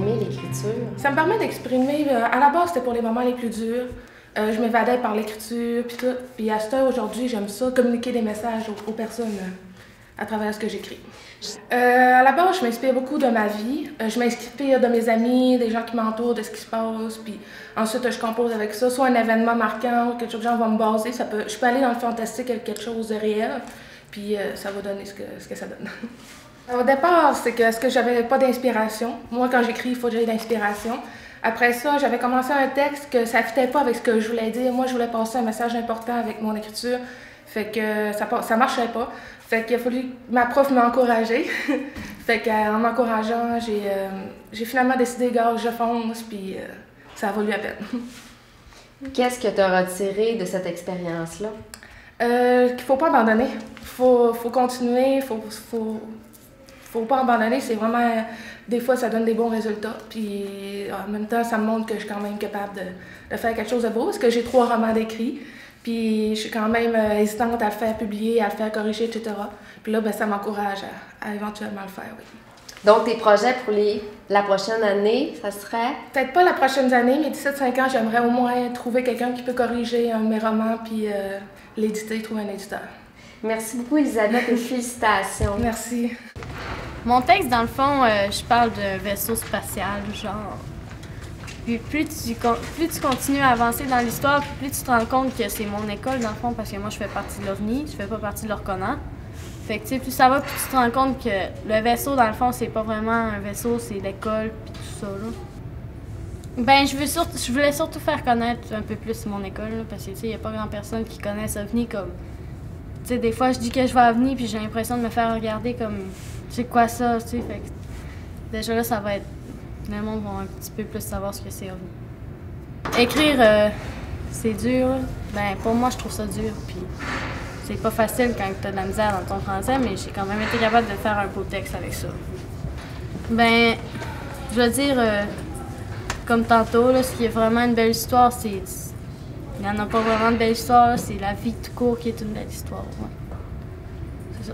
d'exprimer l'écriture? Ça me permet d'exprimer, à la base c'était pour les moments les plus durs. Je m'évadais par l'écriture puis tout. Puis à ce temps aujourd'hui, j'aime ça, communiquer des messages aux personnes à travers ce que j'écris. À la base, je m'inspire beaucoup de ma vie. Je m'inspire de mes amis, des gens qui m'entourent, de ce qui se passe. Puis ensuite, je compose avec ça. Soit un événement marquant, quelque chose que les gens vont me baser. Je peux aller dans le fantastique avec quelque chose de réel. Puis ça va donner ce que ça donne. Au départ, c'est que j'avais pas d'inspiration. Moi, quand j'écris, il faut que j'aie d'inspiration. Après ça, j'avais commencé un texte que ça ne fitait pas avec ce que je voulais dire. Moi, je voulais passer un message important avec mon écriture. Fait que ça marchait pas. Fait qu'il a fallu que ma prof m'encourager. Fait qu'en m'encourageant, j'ai finalement décidé, gars, je fonce, puis ça a valu la peine. Qu'est-ce que tu as retiré de cette expérience-là? Qu'il faut pas abandonner. Faut continuer, faut pas abandonner. C'est vraiment... Des fois, ça donne des bons résultats. Puis en même temps, ça me montre que je suis quand même capable de faire quelque chose de beau, parce que j'ai 3 romans d'écrits. Puis je suis quand même hésitante à le faire publier, à le faire corriger, etc. Puis là, ben, ça m'encourage à éventuellement le faire, oui. Donc, tes projets pour la prochaine année, ça serait? Peut-être pas la prochaine année, mais d'ici 5 ans, j'aimerais au moins trouver quelqu'un qui peut corriger un de mes romans, puis l'éditer, trouver un éditeur. Merci beaucoup, Elisabeth, et félicitations. Merci. Mon texte, dans le fond, je parle d'un vaisseau spatial, genre. Puis plus tu continues à avancer dans l'histoire, plus tu te rends compte que c'est mon école, dans le fond, parce que moi, je fais partie de l'OVNI, je fais pas partie de l'Orconan. Fait que, tu sais, plus ça va, plus tu te rends compte que le vaisseau, dans le fond, c'est pas vraiment un vaisseau, c'est l'école, puis tout ça, là. Ben, je voulais surtout faire connaître un peu plus mon école, là, parce que, tu sais, il y a pas grand personne qui connaisse OVNI comme... Tu sais, des fois, je dis que je vais à OVNI, puis j'ai l'impression de me faire regarder comme... C'est quoi ça, tu sais, fait que... Déjà là, ça va être... Le monde va un petit peu plus savoir ce que c'est OVNI. Écrire, c'est dur, là. Ben, pour moi, je trouve ça dur, puis... C'est pas facile quand t'as de la misère dans ton français, mais j'ai quand même été capable de faire un beau texte avec ça. Ben, je veux dire, comme tantôt, là, ce qui est vraiment une belle histoire, c'est... Il n'y en a pas vraiment de belle histoire, là, c'est la vie tout court qui est une belle histoire. Ouais. C'est ça.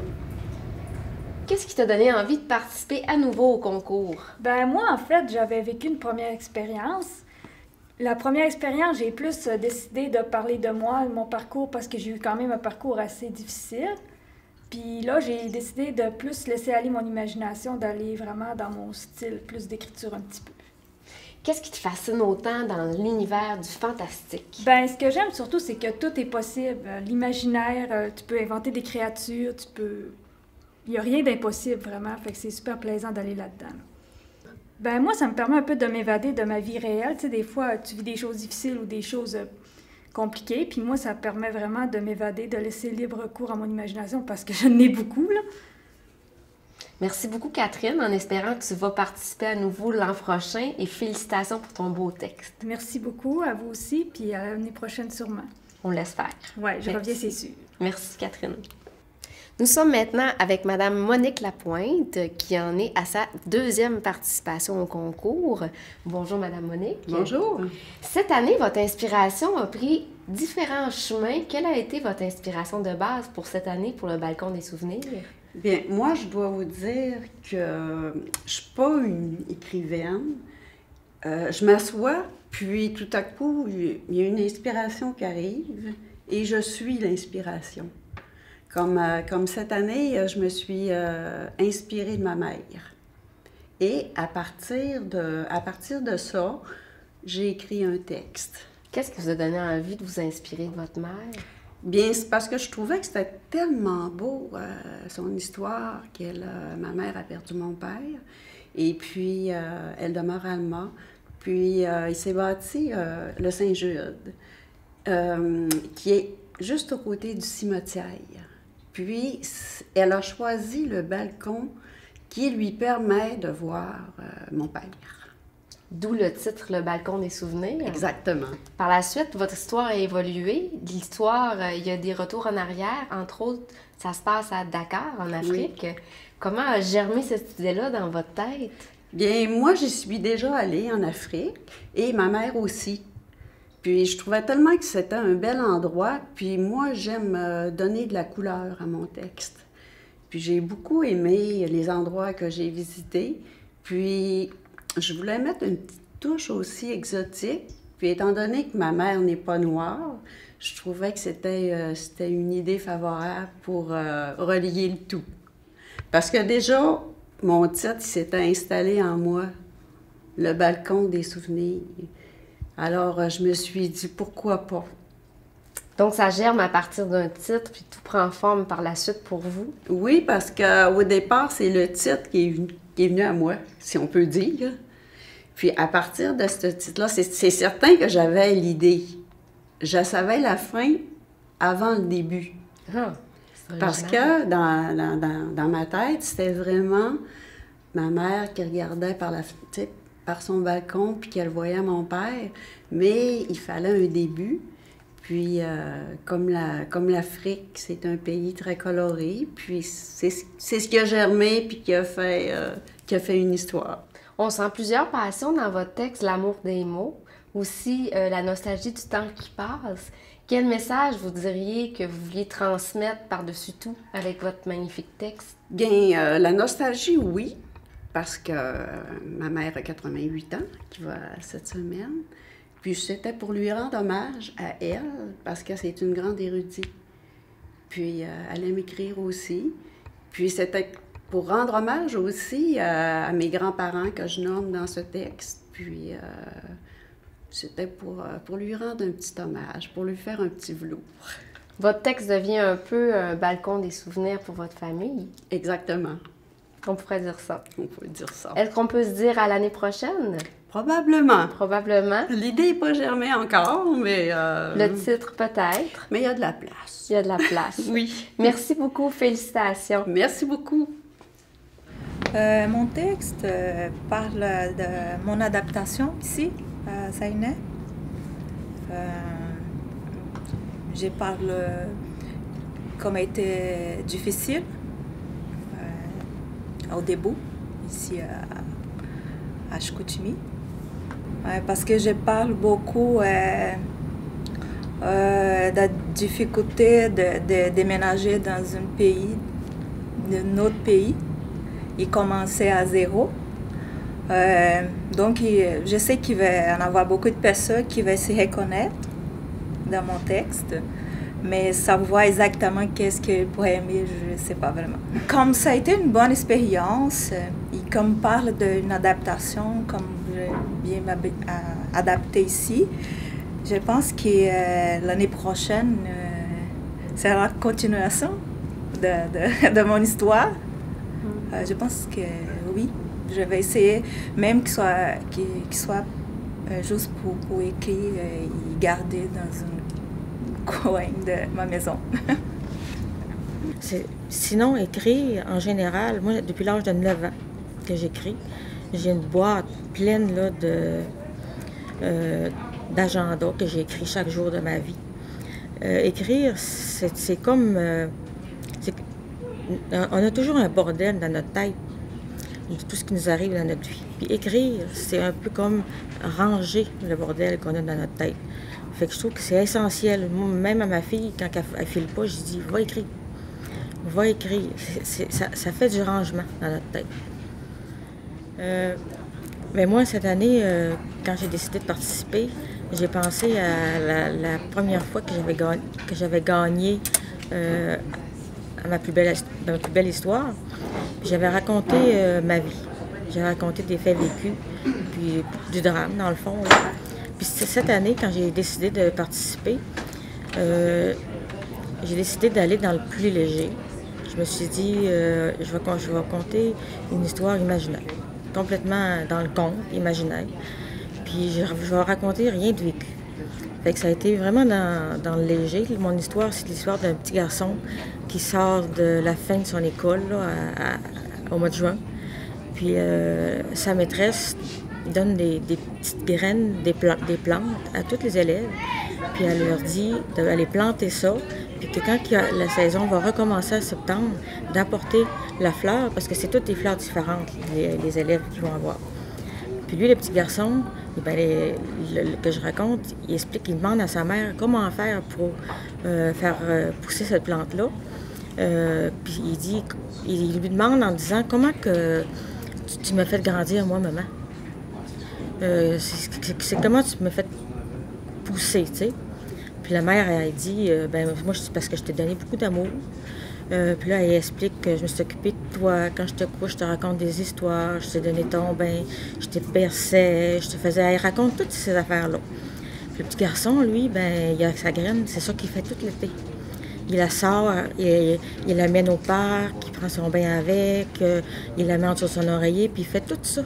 Qu'est-ce qui t'a donné envie de participer à nouveau au concours? Ben moi, en fait, j'avais vécu une première expérience. La première expérience, j'ai plus décidé de parler de moi, de mon parcours, parce que j'ai eu quand même un parcours assez difficile. Puis là, j'ai décidé de plus laisser aller mon imagination, d'aller vraiment dans mon style, plus d'écriture un petit peu. Qu'est-ce qui te fascine autant dans l'univers du fantastique? Ben, ce que j'aime surtout, c'est que tout est possible. L'imaginaire, tu peux inventer des créatures, tu peux... Il n'y a rien d'impossible, vraiment. Fait que c'est super plaisant d'aller là-dedans. Ben moi, ça me permet un peu de m'évader de ma vie réelle. Tu sais, des fois, tu vis des choses difficiles ou des choses compliquées. Puis moi, ça permet vraiment de m'évader, de laisser libre cours à mon imagination parce que je n'ai beaucoup, là. Merci beaucoup, Catherine, en espérant que tu vas participer à nouveau l'an prochain et félicitations pour ton beau texte. Merci beaucoup, à vous aussi, puis à l'année prochaine sûrement. On laisse faire. Oui, je reviens, c'est sûr. Merci, Catherine. Nous sommes maintenant avec Mme Monique Lapointe, qui en est à sa 2e participation au concours. Bonjour, Mme Monique. Bonjour. Cette année, votre inspiration a pris différents chemins. Quelle a été votre inspiration de base pour cette année, pour le Balcon des souvenirs? Bien, moi, je dois vous dire que je ne suis pas une écrivaine. Je m'assois, puis tout à coup, il y a une inspiration qui arrive et je suis l'inspiration. Comme cette année, je me suis inspirée de ma mère. Et à partir de ça, j'ai écrit un texte. Qu'est-ce qui vous a donné envie de vous inspirer de votre mère? Bien, c'est parce que je trouvais que c'était tellement beau, son histoire, ma mère a perdu mon père. Et puis, elle demeure à Alma. Puis, il s'est bâti le Saint-Jude, qui est juste aux côtés du cimetière. Puis, elle a choisi le balcon qui lui permet de voir mon père. D'où le titre « Le balcon des souvenirs ». Exactement. Par la suite, votre histoire a évolué. L'histoire, il y a des retours en arrière. Entre autres, ça se passe à Dakar, en Afrique. Oui. Comment a germé cette idée-là dans votre tête? Bien, moi, j'y suis déjà allée en Afrique et ma mère aussi. Puis je trouvais tellement que c'était un bel endroit. Puis moi, j'aime donner de la couleur à mon texte. Puis j'ai beaucoup aimé les endroits que j'ai visités. Puis je voulais mettre une petite touche aussi exotique. Puis étant donné que ma mère n'est pas noire, je trouvais que c'était une idée favorable pour relier le tout. Parce que déjà, mon titre s'était installé en moi, le balcon des souvenirs. Alors, je me suis dit, pourquoi pas? Donc, ça germe à partir d'un titre, puis tout prend forme par la suite pour vous? Oui, parce qu'au départ, c'est le titre qui est venu à moi, si on peut dire. Puis, à partir de ce titre-là, c'est certain que j'avais l'idée. Je savais la fin avant le début. Ah, parce que dans ma tête, c'était vraiment ma mère qui regardait par son balcon, puis qu'elle voyait mon père. Mais il fallait un début. Puis, comme l'Afrique, c'est un pays très coloré, puis c'est ce qui a germé, puis qui a fait une histoire. On sent plusieurs passions dans votre texte, l'amour des mots, aussi la nostalgie du temps qui passe. Quel message vous diriez que vous vouliez transmettre par-dessus tout avec votre magnifique texte? Bien, la nostalgie, oui, parce que ma mère a 88 ans, qui va cette semaine. Puis c'était pour lui rendre hommage à elle, parce que c'est une grande érudite. Puis elle aime écrire aussi. Puis c'était pour rendre hommage aussi à mes grands-parents que je nomme dans ce texte. Puis c'était pour lui rendre un petit hommage, pour lui faire un petit velours. Votre texte devient un peu un balcon des souvenirs pour votre famille. Exactement. On pourrait dire ça. On peut dire ça. Est-ce qu'on peut se dire à l'année prochaine? Probablement. Probablement. L'idée n'est pas germée encore, mais... Le titre, peut-être. Mais il y a de la place. Il y a de la place. Oui. Merci beaucoup. Félicitations. Merci beaucoup. Mon texte parle de mon adaptation ici, à Saguenay. Je parle comme été difficile au début, ici à Chicoutimi. Parce que je parle beaucoup de la difficulté de déménager dans un autre pays et commencer à zéro. Donc, je sais qu'il va y en avoir beaucoup de personnes qui vont se reconnaître dans mon texte, mais savoir exactement qu'est-ce qu'ils pourraient aimer, je ne sais pas vraiment. Comme ça a été une bonne expérience, et comme parle d'une adaptation, comme je viens adapter ici, je pense que l'année prochaine, c'est la continuation de mon histoire. Je pense que oui, je vais essayer, même qu'il soit juste pour écrire et garder dans un coin de ma maison. Sinon, écrire, en général, moi, depuis l'âge de 9 ans que j'écris, j'ai une boîte pleine là, d'agenda que j'ai écrit chaque jour de ma vie. Écrire, c'est comme... on a toujours un bordel dans notre tête, de tout ce qui nous arrive dans notre vie. Puis écrire, c'est un peu comme ranger le bordel qu'on a dans notre tête. Fait que je trouve que c'est essentiel. Moi, même à ma fille, quand elle file pas, je dis « va écrire ». Va écrire. Ça fait du rangement dans notre tête. Mais moi, cette année, quand j'ai décidé de participer, j'ai pensé à la première fois que j'avais gagné à ma plus belle histoire. J'avais raconté ma vie. J'ai raconté des faits vécus, puis du drame, dans le fond. Là. Puis cette année, quand j'ai décidé de participer, j'ai décidé d'aller dans le plus léger. Je me suis dit, je vais raconter une histoire imaginaire, complètement dans le conte imaginaire. Puis je vais raconter rien de vécu. Fait que ça a été vraiment dans le léger. Mon histoire, c'est l'histoire d'un petit garçon qui sort de la fin de son école là, au mois de juin. Puis sa maîtresse donne des petites graines, des plantes à tous les élèves. Puis elle leur dit d'aller planter ça, puis que quand la saison va recommencer en septembre, d'apporter la fleur, parce que c'est toutes des fleurs différentes, les élèves qui vont avoir. Puis lui, le petit garçon, que je raconte, il explique, il demande à sa mère comment faire pour faire pousser cette plante-là. Puis il lui demande en disant, comment que tu m'as fait grandir, moi, maman? c'est comment tu me fais pousser, tu sais. Puis la mère, elle dit, moi, c'est parce que je t'ai donné beaucoup d'amour. Puis là, elle explique que je me suis occupée de toi. Quand je te couche, je te raconte des histoires. Je t'ai donné ton bain, je te berçais, je te faisais... Elle raconte toutes ces affaires-là. Puis le petit garçon, lui, il a sa graine, c'est ça qu'il fait tout l'été. Il la sort, il la mène au parc, il prend son bain avec, il la met en dessous de son oreiller, puis il fait tout ça.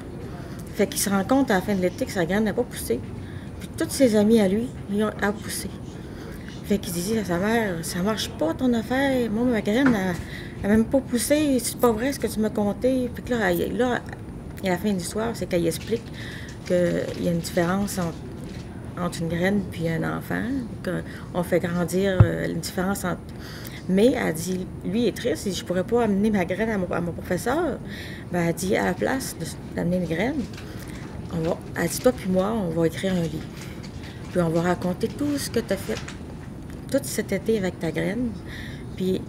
Fait qu'il se rend compte à la fin de l'été que sa graine n'a pas poussé. Puis tous ses amis à lui, ils ont poussé. Fait qu'il dit à sa mère, ça marche pas ton affaire, moi ma graine n'a même pas poussé, c'est pas vrai ce que tu m'as conté. Puis là, à la fin de l'histoire, c'est qu'elle explique qu'il y a une différence entre une graine puis un enfant, qu'on fait grandir une différence entre... Mais elle dit, lui il est triste, il dit, je pourrais pas amener ma graine à mon professeur. Elle dit, à la place d'amener une graine, elle dit, toi puis moi, on va écrire un livre. Puis on va raconter tout ce que tu as fait tout cet été avec ta graine. Puis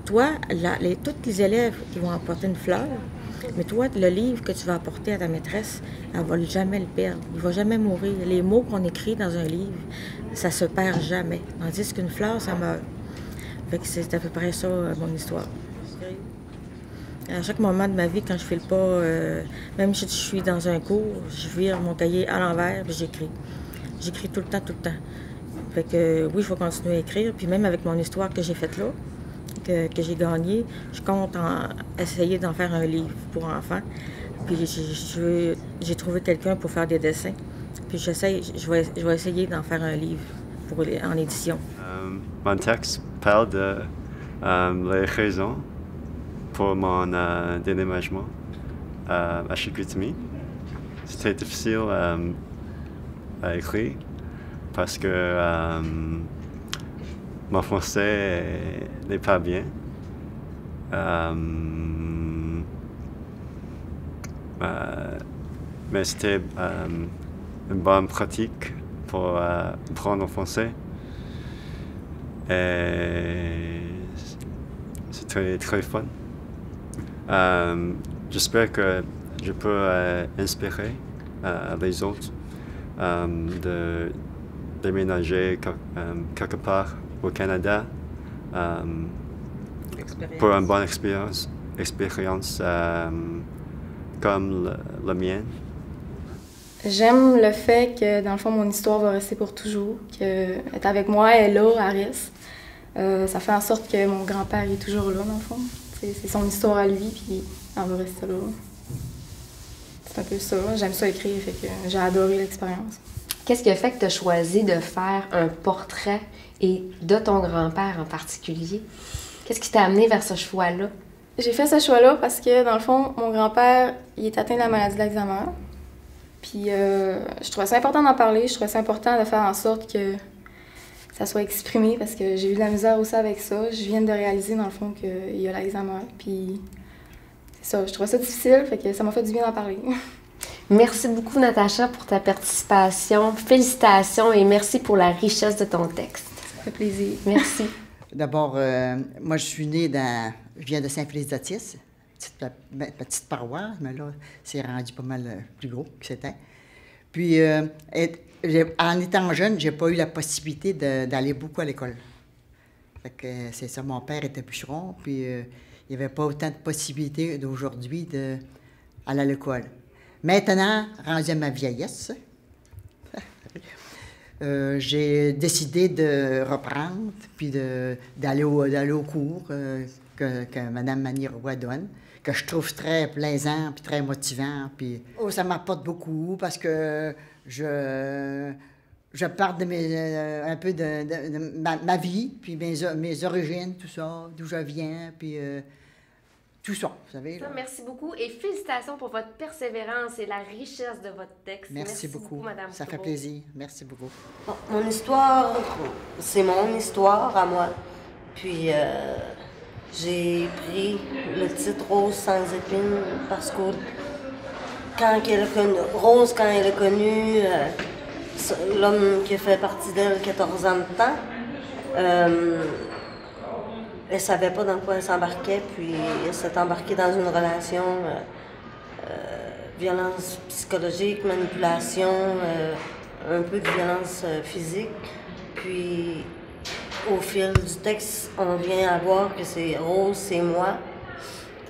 toi, tous les élèves qui vont apporter une fleur, mais toi, le livre que tu vas apporter à ta maîtresse, elle ne va jamais le perdre. Il ne va jamais mourir. Les mots qu'on écrit dans un livre, ça se perd jamais. Tandis qu'une fleur, ça meurt. Fait que c'est à peu près ça, mon histoire. À chaque moment de ma vie, quand je file pas, même si je suis dans un cours, je vire mon cahier à l'envers et j'écris. J'écris tout le temps, tout le temps. Fait que oui, je vais continuer à écrire. Puis même avec mon histoire que j'ai faite là, que j'ai gagnée, je compte essayer d'en faire un livre pour enfants. Puis j'ai trouvé quelqu'un pour faire des dessins. Puis je vais essayer d'en faire un livre en édition. Mon texte parle de les raisons pour mon déménagement à Chicoutimi. C'était difficile à écrire parce que mon français n'est pas bien. Mais c'était une bonne pratique pour apprendre le français. Et c'est très, très fun. J'espère que je peux inspirer les autres de déménager quelque part au Canada pour une bonne expérience comme la mienne. J'aime le fait que, dans le fond, mon histoire va rester pour toujours, qu'elle est avec moi, elle est là, Aris. Ça fait en sorte que mon grand-père est toujours là, dans le fond. C'est son histoire à lui, puis elle va rester là. C'est un peu ça. J'aime ça écrire, fait que j'ai adoré l'expérience. Qu'est-ce qui a fait que tu as choisi de faire un portrait et de ton grand-père en particulier? Qu'est-ce qui t'a amené vers ce choix-là? J'ai fait ce choix-là parce que, dans le fond, mon grand-père, il est atteint de la maladie d'Alzheimer. Puis je trouvais ça important d'en parler, je trouvais ça important de faire en sorte que ça soit exprimé parce que j'ai eu de la misère aussi avec ça. Je viens de réaliser, dans le fond, qu'il y a l'Alzheimer. Puis c'est ça, je trouvais ça difficile, fait que ça m'a fait du bien d'en parler. Merci beaucoup, Natacha, pour ta participation. Félicitations et merci pour la richesse de ton texte. Ça fait plaisir. Merci. D'abord, moi, je viens de Saint-Félix-d'Otis, petite paroisse, mais là, c'est rendu pas mal plus gros que c'était. Puis, en étant jeune, j'ai pas eu la possibilité d'aller beaucoup à l'école. Fait que c'est ça, mon père était bûcheron, puis il n'y avait pas autant de possibilités d'aujourd'hui d'aller à l'école. Maintenant, rendu à ma vieillesse, j'ai décidé de reprendre, puis d'aller au cours que Mme Manier-Roy donne, que je trouve très plaisant, puis très motivant. Puis ça m'apporte beaucoup parce que je parle un peu de ma vie, puis mes origines, tout ça, d'où je viens, puis tout ça, vous savez. Là. Merci beaucoup et félicitations pour votre persévérance et la richesse de votre texte. Merci beaucoup, Madame Ça fait plaisir. Merci beaucoup. Bon, mon histoire, c'est mon histoire à moi. Puis j'ai pris le titre Rose sans épines parce que Rose, quand elle a connu l'homme qui a fait partie d'elle 14 ans de temps, elle savait pas dans quoi elle s'embarquait, puis elle s'est embarquée dans une relation violence psychologique, manipulation, un peu de violence physique. Puis, au fil du texte, on vient à voir que c'est Rose, c'est moi.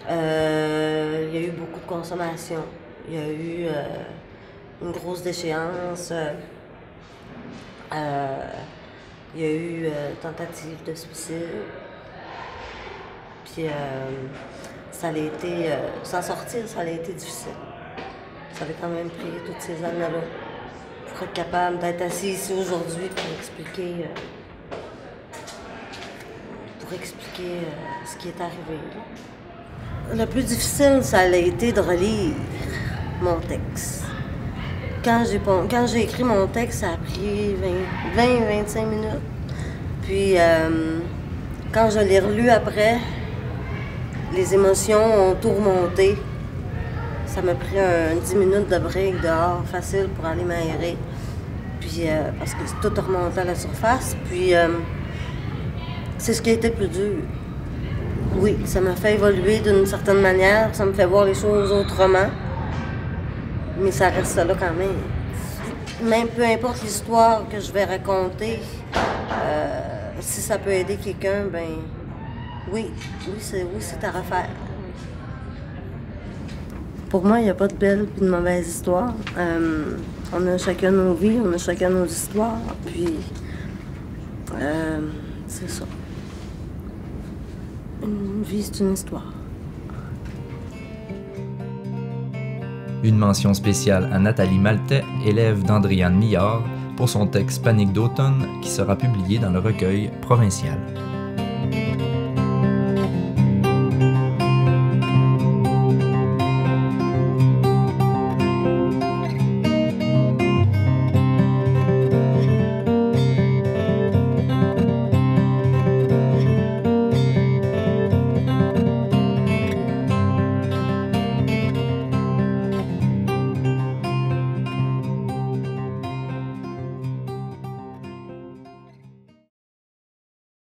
Il y a eu beaucoup de consommation. Il y a eu une grosse déchéance. Il y a eu tentative de suicide. Puis ça a été, s'en sortir, ça a été difficile. Ça a quand même pris toutes ces années-là pour être capable d'être assis ici aujourd'hui pour expliquer ce qui est arrivé. Le plus difficile, ça a été de relire mon texte. Quand j'ai écrit mon texte, ça a pris 20-25 minutes. Puis, quand je l'ai relu après, les émotions ont tout remonté. Ça m'a pris 10 minutes de break dehors, facile, pour aller m'aérer. Puis, parce que tout a remonté à la surface. Puis, c'est ce qui a été le plus dur. Oui, ça m'a fait évoluer d'une certaine manière. Ça me fait voir les choses autrement. Mais ça reste là quand même. Même peu importe l'histoire que je vais raconter, si ça peut aider quelqu'un, ben oui, c'est à refaire. Pour moi, il n'y a pas de belle et de mauvaise histoire. On a chacun nos vies, on a chacun nos histoires, puis c'est ça. Une vie, c'est une histoire. Une mention spéciale à Nathalie Maltais, élève d'Andriane Millard, pour son texte Panique d'automne qui sera publié dans le recueil Provincial.